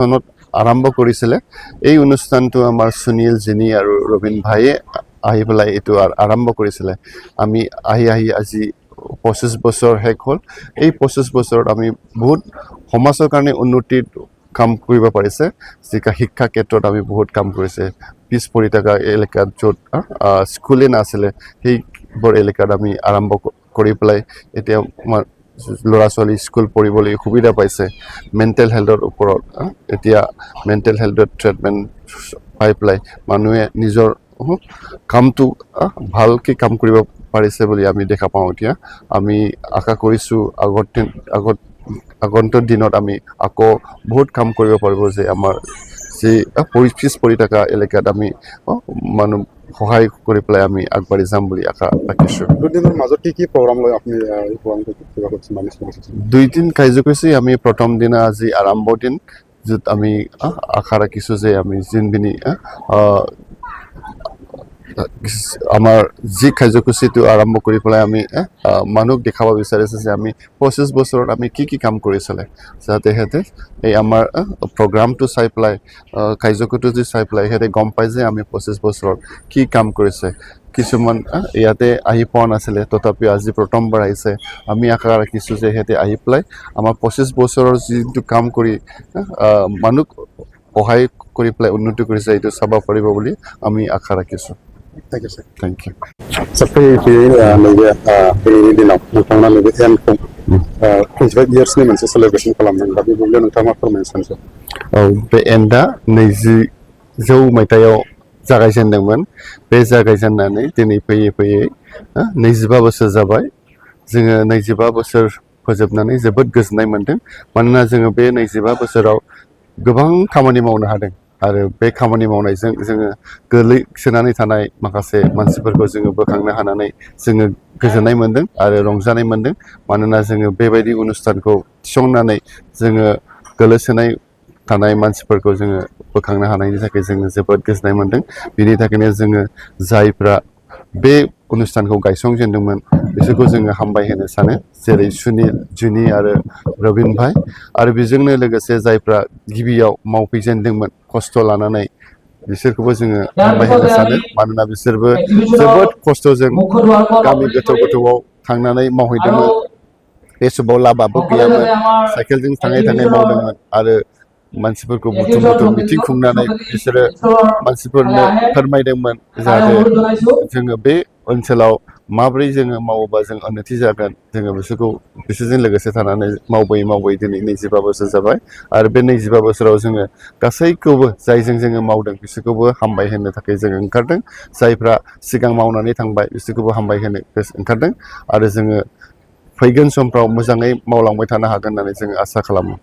অনুষ্ঠানত আৰম্ভ কৰিছিলে এই অনুষ্ঠানটো আমাৰ সুনীল জিনি আৰু ৰবীন ভাইয়ে আহি পেলাই এইটো আৰম্ভ কৰিছিলে আমি আহি আজি 25 বছৰ শেষ হ'ল এই 25 বছৰত আমি বহুত সমাজৰ কাৰণে উন্নতিৰ কাম কৰিব পাৰিছে যিকা শিক্ষা ক্ষেত্ৰত আমি বহুত কাম কৰিছে পিছ পৰি থকা এলেকাত য'ত স্কুলে নাছিলে সেইবোৰ এলেকাত আমি আৰম্ভ কৰি পেলাই এতিয়া ল'ৰা ছোৱালী স্কুল পঢ়িবলৈ সুবিধা পাইছে মেণ্টেল হেল্থৰ ওপৰত এতিয়া মেণ্টেল হেল্থৰ ট্ৰিটমেণ্ট পাই পেলাই মানুহে নিজৰ কামটো ভালকৈ কাম কৰিব পাৰিছে বুলি আমি দেখা পাওঁ এতিয়া আমি আশা কৰিছোঁ আগন্তুক দিনত আমি আকৌ বহুত কাম কৰিব পাৰিব যে আমাৰ যে পিছ পৰি থকা এলেকাত আমি মানুহ সহায় কৰি পেলাই আমি আগবাঢ়ি যাম বুলি আশা ৰাখিছোঁ দুদিনৰ মাজত কি প্ৰগ্ৰাম লৈ আপুনি দুই দিন কাৰ্যসূচী আমি প্ৰথম দিনা আজি আৰম্ভ দিন য'ত আমি আশা ৰাখিছোঁ যে আমি যোনখিনি আমাৰ যি কাৰ্যসূচীটো আৰম্ভ কৰি পেলাই আমি মানুহক দেখাব বিচাৰিছোঁ যে আমি 25 বছৰত আমি কি কাম কৰিছিলে যাতে সিহঁতে এই আমাৰ প্ৰগ্ৰামটো চাই পেলাই কাৰ্যসূচীটো চাই পেলাই সিহঁতে গম পায় যে আমি 25 বছৰত কি কাম কৰিছে কিছুমান ইয়াতে আহি পোৱা নাছিলে তথাপিও আজি প্ৰথমবাৰ আহিছে আমি আশা ৰাখিছোঁ যে সিহঁতে আহি পেলাই আমাৰ 25 বছৰৰ যিটো কাম কৰি মানুহক সহায় কৰি পেলাই উন্নতি কৰিছে এইটো চাব পাৰিব বুলি আমি আশা ৰাখিছোঁ Thank you, sir. Thank you. Sampai ini di nak notongna lagi ANTखौ 25 years ni मोनसे celebration खालामदों दा बे बुंनो नोंथाङा मा फोरमायनो सानसै बे ANTआ 2000 मायथाइयाव जागायजेनदोंमोन बे जागायजेननानै दिनै फैयै 25 बोसोर जाबाय जोङो 25 बोसोर फोजोबनानै जोबोद गोजोननाय मोनदों मानोना जोङो बे 25 बोसोराव गोबां खामानि मावनो हादों आरो बे खामानि मावनायजों जोङो गोलैसोनानै थानाय माखासे मानसिफोरखौ जोङो बोखांनो हानानै जोङो गोजोननाय मोनदों आरो रंजानाय मोनदों मानोना जोङो बेबायदि अनुस्थानखौ थिसननानै जोङो गोलैसोनाय थानाय मानसिफोरखौ जोङो बोखांनो हानायनि थाखाय जोङो जोबोद गोजोननाय मोनदों बिनि थाखायनो जोङो जायफ्रा बे अनुस्थानखौ गायसंजेनदोंमोन बिसोरखौ जोङो हामबाय होनो सानो जेरै सुनील जुनि आरो रबिन भाई आरो बेजोंनो लोगोसे जायफ्रा गिबियाव मावफैजेनदोंमोन खस्थ' लानानै बिसोरखौबो जोङो हामबाय होनो सानो मानोना बिसोरबो जोबोद खस्थ'जों गामि गोथौआव थांनानै मावहैदोंमोन बे समाव लामाबो गैयामोन साइकेलजों थाङै मावदोंमोन आरो मानसिफोरखौ बुथुम मिथिं खुंनानै बिसोरो मानसिफोरनो फोरमायदोंमोन जाहाथे जोङो बे ओनसोलाव माबोरै जोङो मावोबा जों उन्नति जागोन जोङो बिसोरजों लोगोसे थानानै मावबोयै दिनै 25 बोसोर जाबाय आरो बे 25 बोसोराव जोङो गासैखौबो जायजों जोङो मावदों बिसोरखौबो हामबाय होनो थाखाय जोङो ओंखारदों जायफ्रा सिगां मावनानै थांबाय बिसोरखौबो हामबाय होनो ओंखारदों आरो जोङो फैगोन समफ्राव मोजाङै मावलांबाय थानो हागोन होननानै जोङो आसा खालामो